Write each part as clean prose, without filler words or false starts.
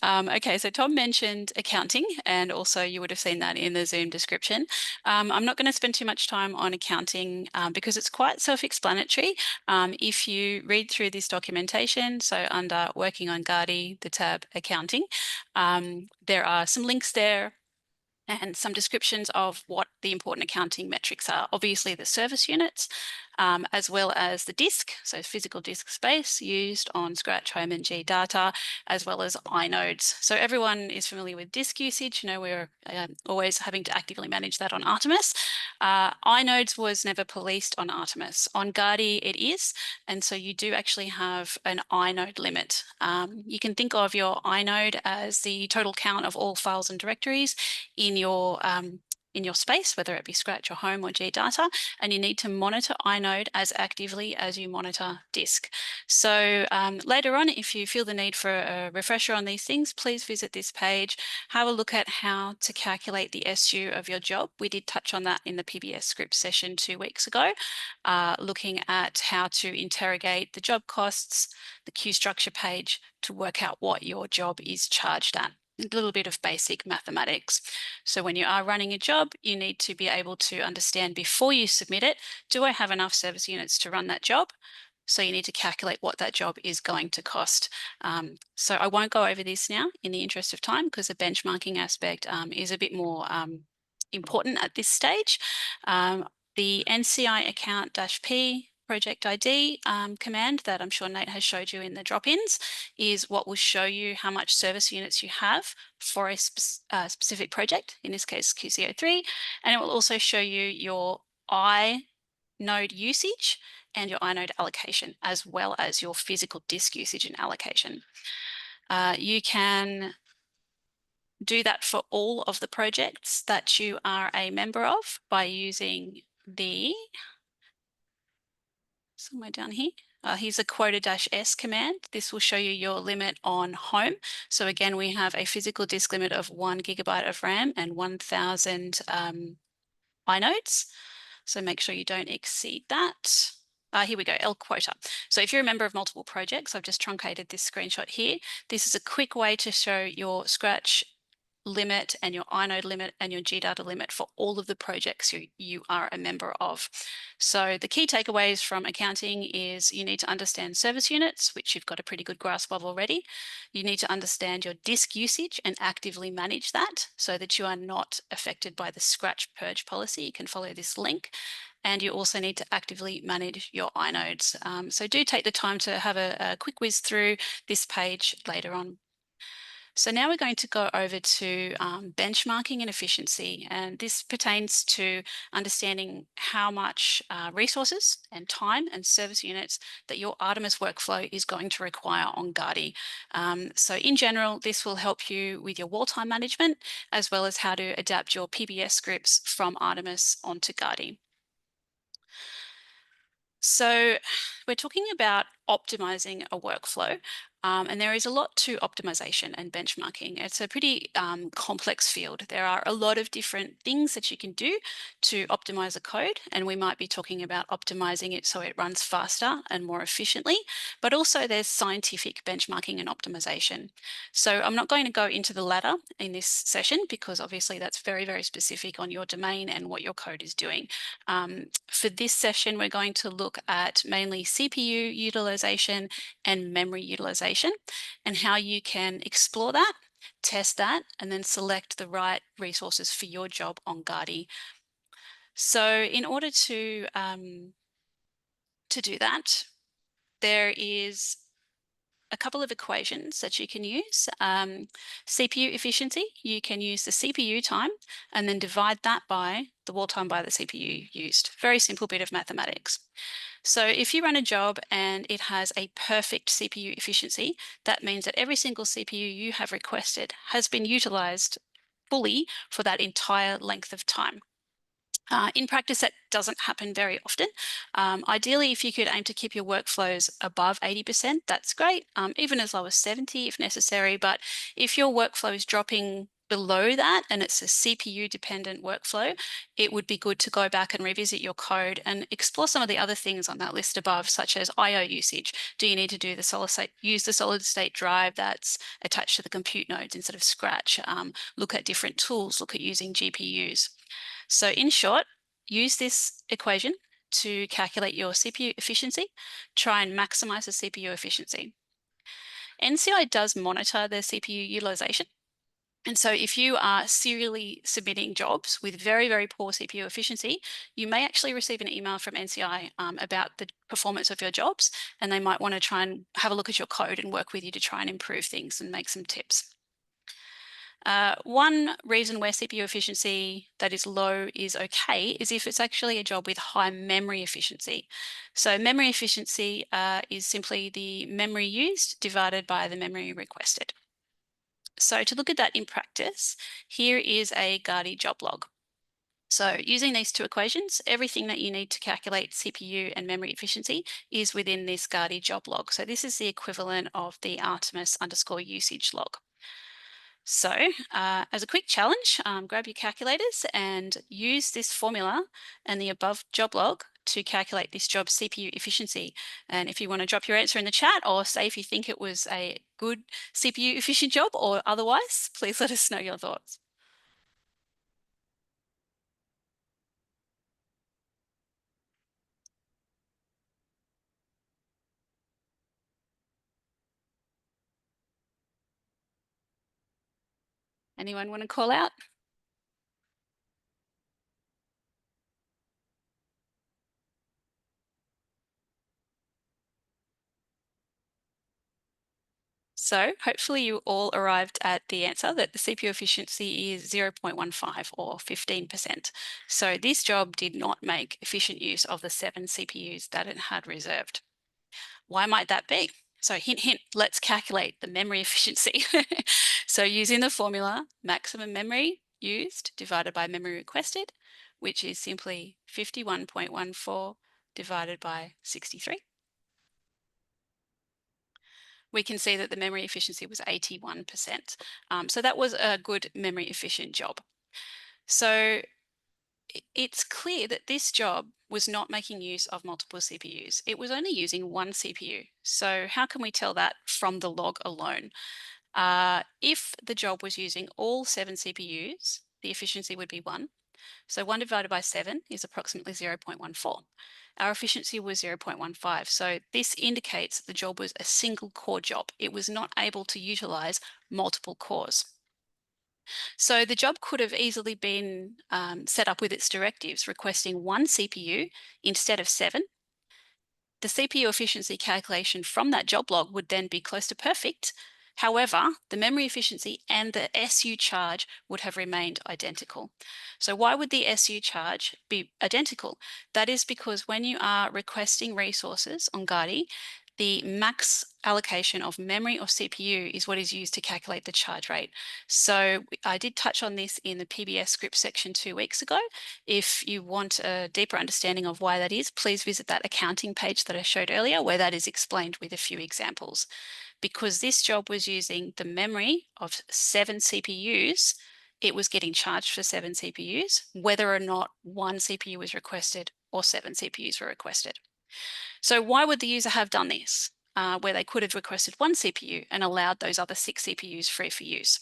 Okay, so Tom mentioned accounting, and also you would have seen that in the Zoom description. I'm not going to spend too much time on accounting because it's quite self-explanatory. If you read through this documentation, so under Working on Gardi, the tab Accounting, there are some links there and some descriptions of what the important accounting metrics are. Obviously, the service units, as well as the disk, so physical disk space used on Scratch, Home, and G data, as well as inodes. So everyone is familiar with disk usage. You know, we're always having to actively manage that on Artemis. Inodes was never policed on Artemis. On Gardi, it is, and so you do actually have an inode limit. You can think of your inode as the total count of all files and directories in your space, whether it be Scratch or Home or G data, and you need to monitor inode as actively as you monitor disk. So later on, if you feel the need for a refresher on these things, please visit this page, have a look at how to calculate the SU of your job. We did touch on that in the PBS Scripts session 2 weeks ago, looking at how to interrogate the job costs, the queue structure page to work out what your job is charged at. A little bit of basic mathematics. So when you are running a job, you need to be able to understand before you submit it, do I have enough service units to run that job? So you need to calculate what that job is going to cost. So I won't go over this now in the interest of time because the benchmarking aspect is a bit more important at this stage. The NCI account-P project ID command that I'm sure Nate has showed you in the drop-ins is what will show you how much service units you have for a specific project, in this case QCO3, and it will also show you your inode usage and your inode allocation, as well as your physical disk usage and allocation. You can do that for all of the projects that you are a member of by using the somewhere down here. Here's a quota-S command. This will show you your limit on home. So again, we have a physical disk limit of 1 gigabyte of RAM and 1000 inodes. So make sure you don't exceed that. Here we go, L quota. So if you're a member of multiple projects, I've just truncated this screenshot here. This is a quick way to show your Scratch limit and your inode limit and your GData limit for all of the projects you are a member of. So the key takeaways from accounting is you need to understand service units, which you've got a pretty good grasp of already. You need to understand your disk usage and actively manage that so that you are not affected by the Scratch purge policy. You can follow this link. And you also need to actively manage your inodes. So do take the time to have a quick whiz through this page later on. So now we're going to go over to benchmarking and efficiency, and this pertains to understanding how much resources and time and service units that your Artemis workflow is going to require on Gardi. So in general, this will help you with your Walltime management, as well as how to adapt your PBS scripts from Artemis onto Gardi. So we're talking about optimizing a workflow, and there is a lot to optimization and benchmarking. It's a pretty complex field. There are a lot of different things that you can do to optimize a code, and we might be talking about optimizing it so it runs faster and more efficiently, but also there's scientific benchmarking and optimization. So I'm not going to go into the latter in this session because obviously that's very, very specific on your domain and what your code is doing. For this session, we're going to look at mainly CPU utilization and memory utilization and how you can explore that, test that, and then select the right resources for your job on Gardi. So in order to do that, there is a couple of equations that you can use. CPU efficiency, you can use the CPU time and then divide that by the wall time by the CPU used. Very simple bit of mathematics. So if you run a job and it has a perfect CPU efficiency, that means that every single CPU you have requested has been utilized fully for that entire length of time. In practice, that doesn't happen very often. Ideally, if you could aim to keep your workflows above 80%, that's great, even as low as 70 if necessary. But if your workflow is dropping below that and it's a CPU dependent workflow, it would be good to go back and revisit your code and explore some of the other things on that list above, such as I/O usage. Do you need to do use the solid state drive that's attached to the compute nodes instead of Scratch? Look at different tools, look at using GPUs. So in short, use this equation to calculate your CPU efficiency, try and maximize the CPU efficiency. NCI does monitor the CPU utilization. And so if you are serially submitting jobs with very, very poor CPU efficiency, you may actually receive an email from NCI about the performance of your jobs, and they might want to try and have a look at your code and work with you to try and improve things and make some tips. One reason where CPU efficiency that is low is okay is if it's actually a job with high memory efficiency. So memory efficiency is simply the memory used divided by the memory requested. So to look at that in practice, here is a Gaudi job log. So using these two equations, everything that you need to calculate CPU and memory efficiency is within this Gaudi job log. So this is the equivalent of the optimise_usage log. So as a quick challenge, grab your calculators and use this formula and the above job log to calculate this job's CPU efficiency. And if you want to drop your answer in the chat or say if you think it was a good CPU efficient job or otherwise, please let us know your thoughts. Anyone want to call out? So hopefully you all arrived at the answer that the CPU efficiency is 0.15 or 15%. So this job did not make efficient use of the 7 CPUs that it had reserved. Why might that be? So hint, hint, let's calculate the memory efficiency. So using the formula, maximum memory used divided by memory requested, which is simply 51.14 divided by 63. We can see that the memory efficiency was 81%. So that was a good memory efficient job. So it's clear that this job was not making use of multiple CPUs. It was only using one CPU. So how can we tell that from the log alone? If the job was using all 7 CPUs, the efficiency would be 1. So 1 divided by 7 is approximately 0.14. Our efficiency was 0.15. So this indicates that the job was a single core job. It was not able to utilize multiple cores. So the job could have easily been set up with its directives requesting 1 CPU instead of 7. The CPU efficiency calculation from that job log would then be close to perfect. However, the memory efficiency and the SU charge would have remained identical. So why would the SU charge be identical? That is because when you are requesting resources on Gaudi, the max allocation of memory or CPU is what is used to calculate the charge rate. So I did touch on this in the PBS Scripts section 2 weeks ago. If you want a deeper understanding of why that is, please visit that accounting page that I showed earlier where that is explained with a few examples. Because this job was using the memory of 7 CPUs, it was getting charged for 7 CPUs, whether or not 1 CPU was requested or 7 CPUs were requested. So why would the user have done this, where they could have requested 1 CPU and allowed those other 6 CPUs free for use?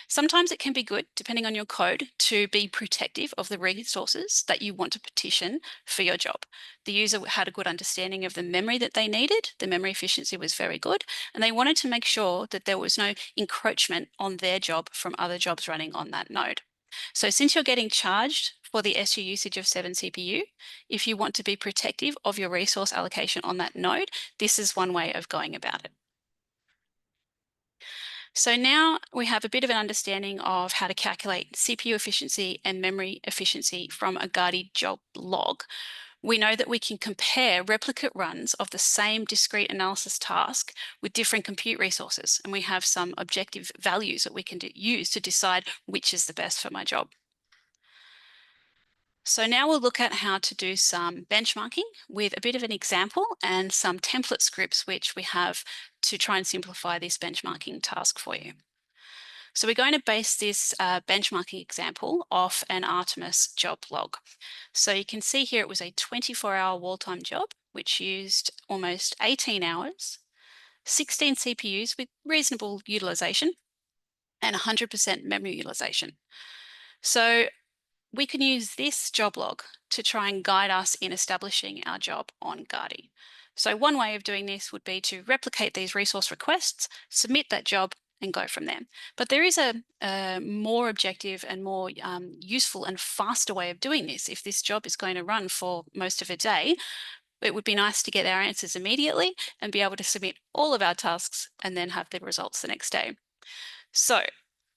Sometimes it can be good, depending on your code, to be protective of the resources that you want to partition for your job. The user had a good understanding of the memory that they needed, the memory efficiency was very good, and they wanted to make sure that there was no encroachment on their job from other jobs running on that node. So since you're getting charged for the SU usage of 7 CPU, if you want to be protective of your resource allocation on that node, this is one way of going about it. So now we have a bit of an understanding of how to calculate CPU efficiency and memory efficiency from a Gaudi job log. We know that we can compare replicate runs of the same discrete analysis task with different compute resources, and we have some objective values that we can use to decide which is the best for my job. So now we'll look at how to do some benchmarking with a bit of an example and some template scripts which we have to try and simplify this benchmarking task for you. So we're going to base this benchmarking example off an Artemis job log. So you can see here it was a 24-hour Walltime job, which used almost 18 hours, 16 CPUs with reasonable utilization, and 100% memory utilization. So we can use this job log to try and guide us in establishing our job on Guardi. So one way of doing this would be to replicate these resource requests, submit that job, and go from there. But there is a more objective and more useful and faster way of doing this. If this job is going to run for most of a day, it would be nice to get our answers immediately and be able to submit all of our tasks and then have the results the next day. So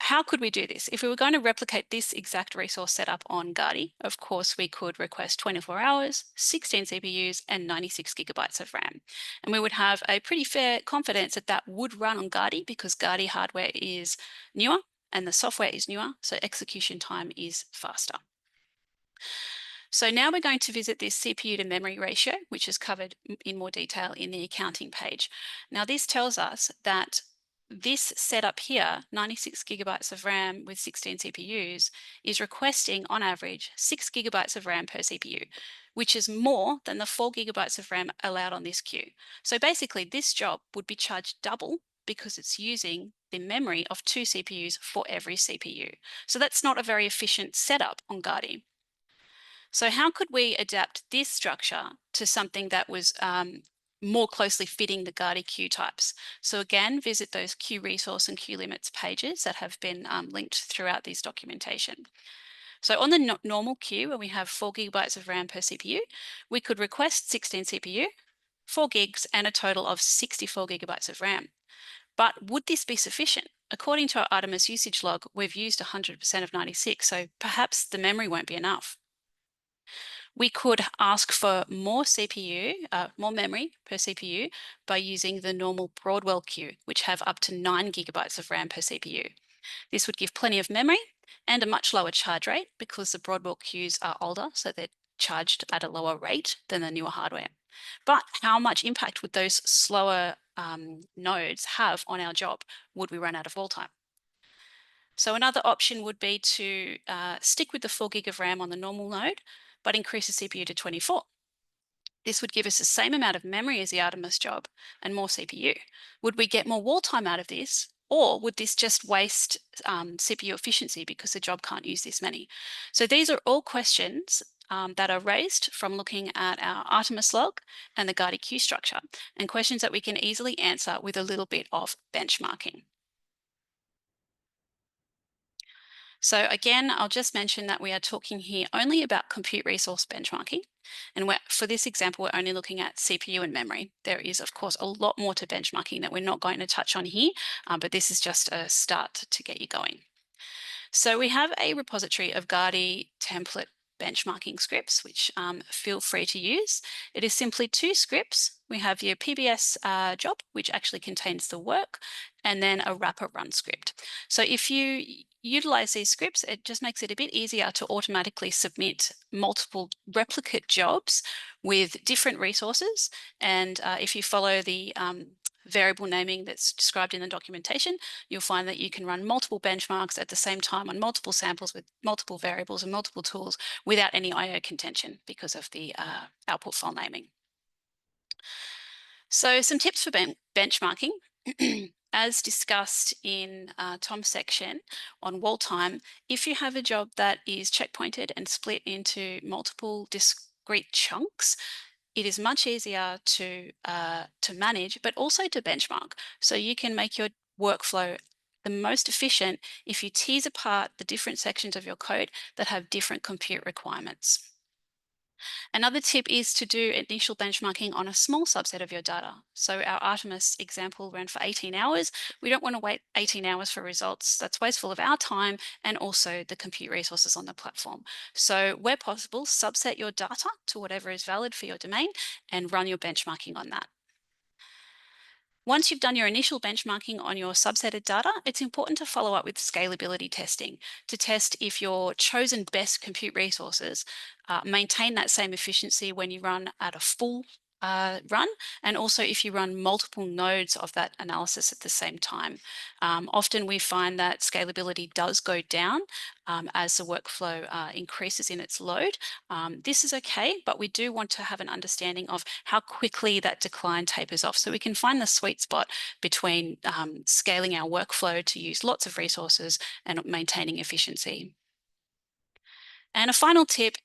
how could we do this? If we were going to replicate this exact resource setup on Guardi, of course, we could request 24 hours, 16 CPUs, and 96 gigabytes of RAM. And we would have a pretty fair confidence that that would run on Guardi because Guardi hardware is newer and the software is newer, so execution time is faster. So now we're going to visit this CPU to memory ratio, which is covered in more detail in the accounting page. Now this tells us that this setup here, 96 gigabytes of RAM with 16 CPUs, is requesting on average 6 gigabytes of RAM per CPU, which is more than the 4 gigabytes of RAM allowed on this queue. So basically this job would be charged double because it's using the memory of 2 CPUs for every CPU. So that's not a very efficient setup on Guardi. So how could we adapt this structure to something that was more closely fitting the Guardi queue types? So again, visit those queue resource and queue limits pages that have been linked throughout this documentation. So on the normal queue, where we have 4 gigabytes of RAM per CPU, we could request 16 CPU, 4 gigs, and a total of 64 gigabytes of RAM. But would this be sufficient? According to our Artemis usage log, we've used 100% of 96, so perhaps the memory won't be enough. We could ask for more CPU, more memory per CPU by using the Normal Broadwell queue, which have up to 9 gigabytes of RAM per CPU. This would give plenty of memory and a much lower charge rate because the Broadwell queues are older, so they're charged at a lower rate than the newer hardware. But how much impact would those slower nodes have on our job? Would we run out of wall time? So another option would be to stick with the 4 gig of RAM on the normal node, but increase the CPU to 24. This would give us the same amount of memory as the Artemis job and more CPU. Would we get more wall time out of this? Or would this just waste CPU efficiency because the job can't use this many? So these are all questions that are raised from looking at our Artemis log and the Guardi queue structure, and questions that we can easily answer with a little bit of benchmarking. So again, I'll just mention that we are talking here only about compute resource benchmarking. And for this example, we're only looking at CPU and memory. There is, of course, a lot more to benchmarking that we're not going to touch on here, but this is just a start to get you going. So we have a repository of Guardi template benchmarking scripts, which feel free to use. It is simply 2 scripts. We have your PBS job, which actually contains the work, and then a wrapper run script. So if you utilize these scripts, it just makes it a bit easier to automatically submit multiple replicate jobs with different resources. And if you follow the variable naming that's described in the documentation, you'll find that you can run multiple benchmarks at the same time on multiple samples with multiple variables and multiple tools without any I/O contention because of the output file naming. So some tips for benchmarking. As discussed in Tom's section on wall time, if you have a job that is checkpointed and split into multiple discrete chunks, it is much easier to manage, but also to benchmark. So you can make your workflow the most efficient if you tease apart the different sections of your code that have different compute requirements. Another tip is to do initial benchmarking on a small subset of your data. So our Artemis example ran for 18 hours. We don't want to wait 18 hours for results. That's wasteful of our time and also the compute resources on the platform. So where possible, subset your data to whatever is valid for your domain and run your benchmarking on that. Once you've done your initial benchmarking on your subsetted data, it's important to follow up with scalability testing to test if your chosen best compute resources maintain that same efficiency when you run at a full run, and also if you run multiple nodes of that analysis at the same time. Often we find that scalability does go down as the workflow increases in its load. This is okay, but we do want to have an understanding of how quickly that decline tapers off, so we can find the sweet spot between scaling our workflow to use lots of resources and maintaining efficiency. And a final tip: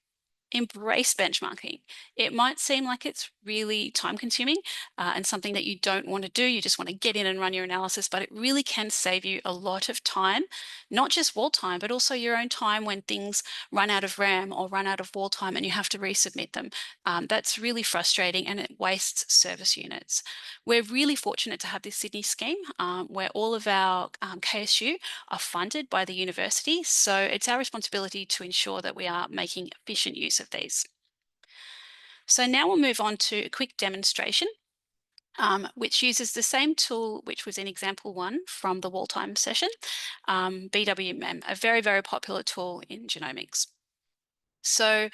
embrace benchmarking. It might seem like it's really time consuming and something that you don't want to do. You just want to get in and run your analysis, but it really can save you a lot of time, not just wall time, but also your own time when things run out of RAM or run out of wall time and you have to resubmit them. That's really frustrating and it wastes service units. We're really fortunate to have this Sydney scheme where all of our KSU are funded by the university. So it's our responsibility to ensure that we are making efficient use of these. So now we'll move on to a quick demonstration, which uses the same tool which was in example 1 from the Walltime session, BWMM, a very, very popular tool in genomics. So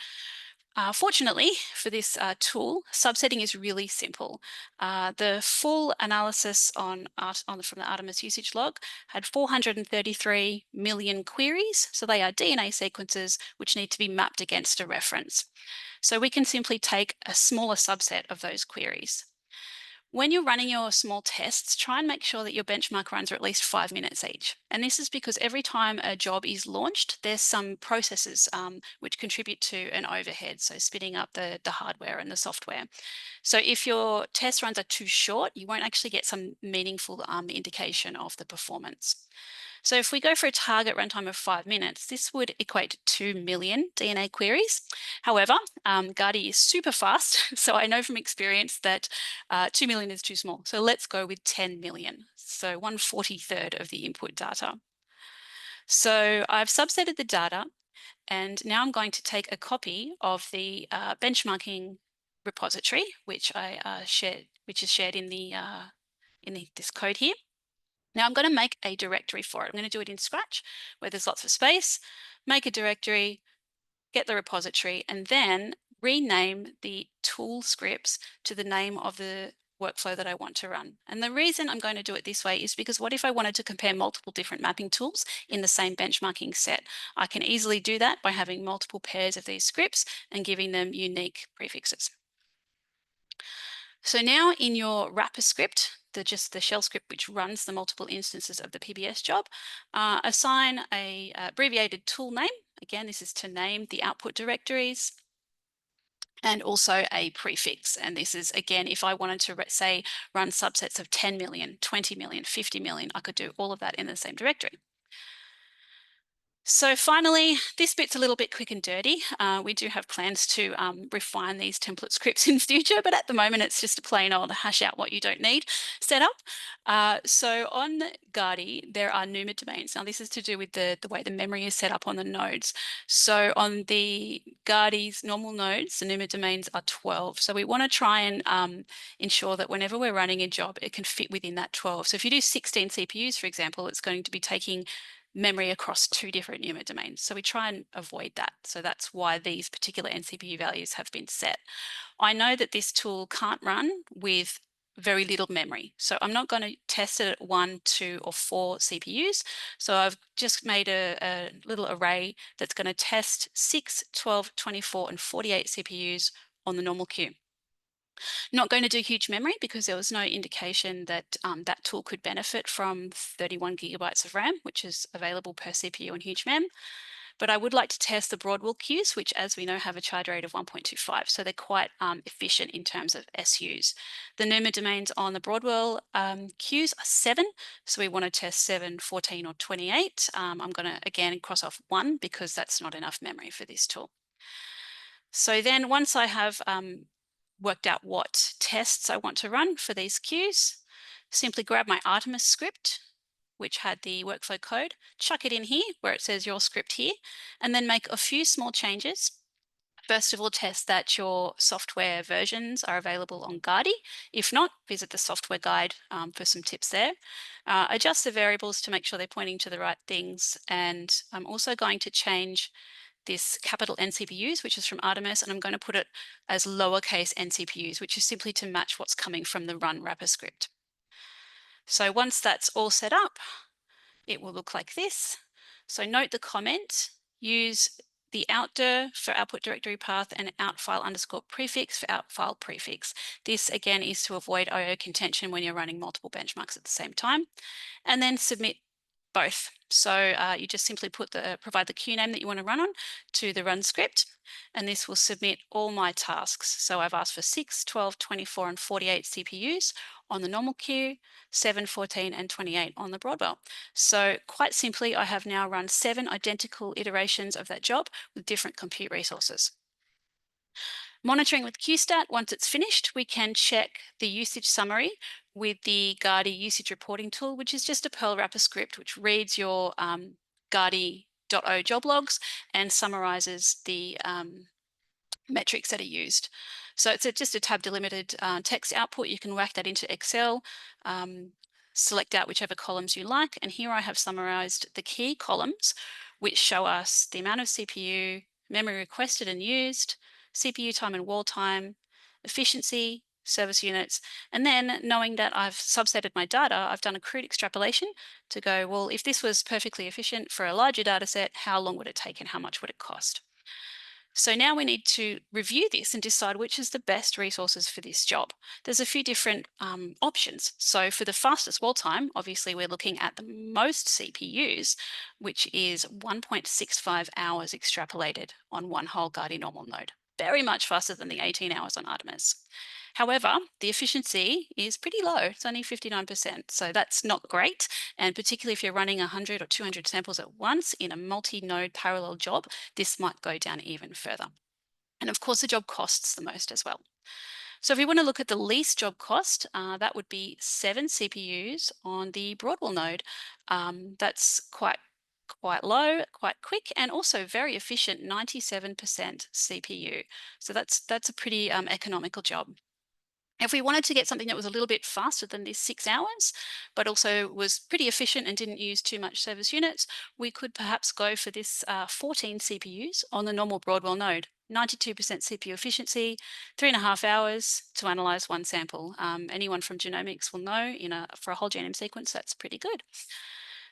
fortunately for this tool, subsetting is really simple. The full analysis from the optimise usage log had 433 million queries. So they are DNA sequences which need to be mapped against a reference. So we can simply take a smaller subset of those queries. When you're running your small tests, try and make sure that your benchmark runs are at least 5 minutes each. And this is because every time a job is launched, there's some processes which contribute to an overhead, so spinning up the hardware and the software. So if your test runs are too short, you won't actually get some meaningful indication of the performance. So if we go for a target runtime of 5 minutes, this would equate to 2 million DNA queries. However, Guardi is super fast, so I know from experience that 2 million is too small. So let's go with 10 million, so 1/43 of the input data. So I've subsetted the data, and now I'm going to take a copy of the benchmarking repository, which I shared, which is shared in this code here. Now I'm going to make a directory for it. I'm going to do it in Scratch where there's lots of space, make a directory, get the repository, and then rename the tool scripts to the name of the workflow that I want to run. And the reason I'm going to do it this way is because what if I wanted to compare multiple different mapping tools in the same benchmarking set? I can easily do that by having multiple pairs of these scripts and giving them unique prefixes. So now in your wrapper script, just the shell script which runs the multiple instances of the PBS job, assign a abbreviated tool name. Again, this is to name the output directories, and also a prefix. And this is, again, if I wanted to say run subsets of 10 million, 20 million, 50 million, I could do all of that in the same directory. So finally, this bit's a little bit quick and dirty. We do have plans to refine these template scripts in the future, but at the moment it's just a plain old hash out what you don't need setup. So on Guardi, there are NUMA domains. Now this is to do with the way the memory is set up on the nodes. So on the Guardi's normal nodes, the NUMA domains are 12. So we want to try and ensure that whenever we're running a job, it can fit within that 12. So if you do 16 CPUs, for example, it's going to be taking memory across 2 different NUMA domains. So we try and avoid that. So that's why these particular NCPU values have been set. I know that this tool can't run with very little memory. So I'm not going to test it at 1, 2, or 4 CPUs. So I've just made a little array that's going to test 6, 12, 24, and 48 CPUs on the normal queue. Not going to do huge memory because there was no indication that that tool could benefit from 31 gigabytes of RAM, which is available per CPU on huge mem. But I would like to test the Broadwell queues, which, as we know, have a charge rate of 1.25. So they're quite efficient in terms of SUs. The NUMA domains on the Broadwell queues are 7. So we want to test 7, 14, or 28. I'm going to, again, cross off 1 because that's not enough memory for this tool. So then once I have worked out what tests I want to run for these queues, simply grab my optimise script, which had the workflow code, chuck it in here where it says your script here, and then make a few small changes. First of all, test that your software versions are available on Guardi. If not, visit the software guide for some tips there. Adjust the variables to make sure they're pointing to the right things. And I'm also going to change this capital N CPUs, which is from Artemis, and I'm going to put it as lowercase n CPUs, which is simply to match what's coming from the run wrapper script. So once that's all set up, it will look like this. So note the comment, use the outdir for output directory path and outfile underscore prefix for outfile prefix. This again is to avoid IO contention when you're running multiple benchmarks at the same time. And then submit both. So you just simply provide the queue name that you want to run on to the run script, and this will submit all my tasks. So I've asked for 6, 12, 24, and 48 CPUs on the normal queue, 7, 14, and 28 on the Broadwell. So quite simply, I have now run 7 identical iterations of that job with different compute resources. Monitoring with QStat, once it's finished, we can check the usage summary with the Guardi usage reporting tool, which is just a Perl wrapper script which reads your Guardi.o job logs and summarizes the metrics that are used. So it's just a tab delimited text output. You can whack that into Excel, select out whichever columns you like. And here I have summarized the key columns, which show us the amount of CPU, memory requested and used, CPU time and wall time, efficiency, service units, and then knowing that I've subsetted my data, I've done a crude extrapolation to go, well, if this was perfectly efficient for a larger data set, how long would it take and how much would it cost? So now we need to review this and decide which is the best resources for this job. There's a few different options. So for the fastest wall time, obviously we're looking at the most CPUs, which is 1.65 hours extrapolated on one whole Guardi normal node. Very much faster than the 18 hours on Artemis. However, the efficiency is pretty low. It's only 59%. So that's not great. And particularly if you're running 100 or 200 samples at once in a multi-node parallel job, this might go down even further. And of course, the job costs the most as well. So if we want to look at the least job cost, that would be 7 CPUs on the Broadwell node. That's quite low, quite quick, and also very efficient, 97% CPU. So that's a pretty economical job. If we wanted to get something that was a little bit faster than this 6 hours, but also was pretty efficient and didn't use too much service units, we could perhaps go for this 14 CPUs on the normal Broadwell node. 92% CPU efficiency, 3.5 hours to analyze one sample. Anyone from genomics will know for a whole genome sequence, that's pretty good.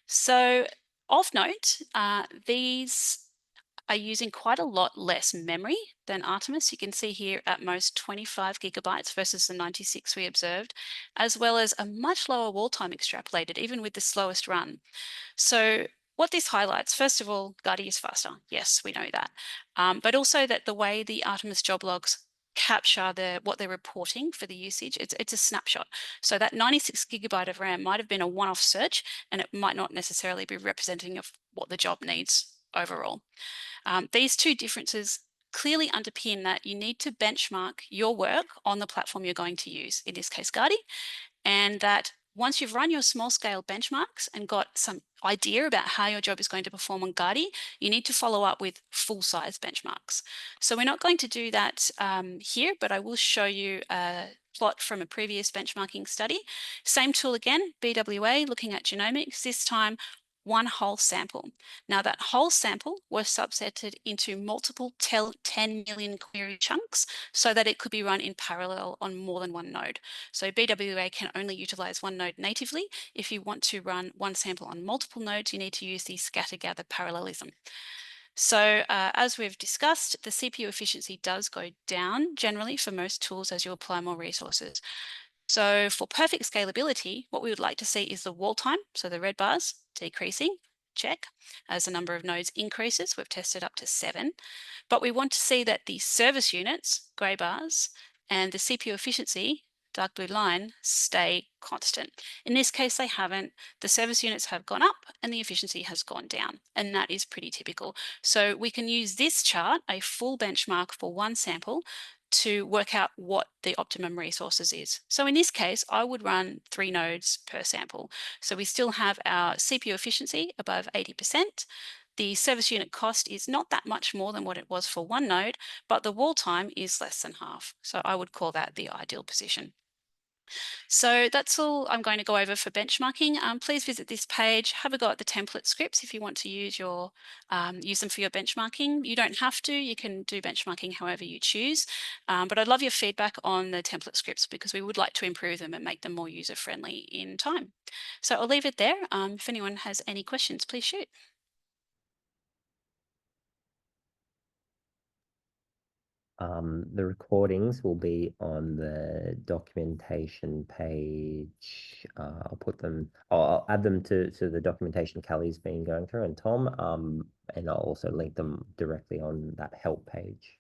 So of note, these are using quite a lot less memory than Artemis. You can see here at most 25 gigabytes versus the 96 we observed, as well as a much lower wall time extrapolated, even with the slowest run. So what this highlights, first of all, Guardi is faster. Yes, we know that. But also that the way the Artemis job logs capture what they're reporting for the usage, it's a snapshot. So that 96 gigabyte of RAM might have been a one-off search, and it might not necessarily be representing of what the job needs overall. These two differences clearly underpin that you need to benchmark your work on the platform you're going to use, in this case Guardi, and that once you've run your small scale benchmarks and got some idea about how your job is going to perform on Guardi, you need to follow up with full size benchmarks. So we're not going to do that here, but I will show you a plot from a previous benchmarking study. Same tool again, BWA, looking at genomics, this time one whole sample. Now that whole sample was subsetted into multiple 10 million query chunks so that it could be run in parallel on more than one node. So BWA can only utilize one node natively. If you want to run one sample on multiple nodes, you need to use the scatter-gather parallelism. So as we've discussed, the CPU efficiency does go down generally for most tools as you apply more resources. So for perfect scalability, what we would like to see is the wall time, so the red bars, decreasing, check. As the number of nodes increases, we've tested up to 7. But we want to see that the service units, grey bars, and the CPU efficiency, dark blue line, stay constant. In this case, they haven't. The service units have gone up and the efficiency has gone down, and that is pretty typical. So we can use this chart, a full benchmark for one sample, to work out what the optimum resources is. So in this case, I would run 3 nodes per sample. So we still have our CPU efficiency above 80%. The service unit cost is not that much more than what it was for one node, but the wall time is less than half. So I would call that the ideal position. So that's all I'm going to go over for benchmarking. Please visit this page, have a go at the template scripts if you want to use them for your benchmarking. You don't have to, you can do benchmarking however you choose. But I'd love your feedback on the template scripts because we would like to improve them and make them more user-friendly in time. So I'll leave it there. If anyone has any questions, please shoot. The recordings will be on the documentation page. I'll add them to the documentation Kelly's been going through and Tom, and I'll also link them directly on that help page.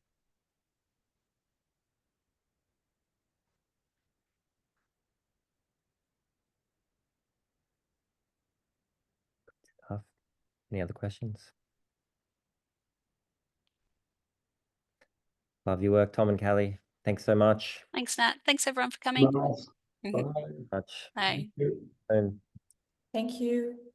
Any other questions? Love your work, Tom and Kelly. Thanks so much. Thanks, Nat. Thanks everyone for coming. Nice. Mhm. Much. Bye. And Thank you.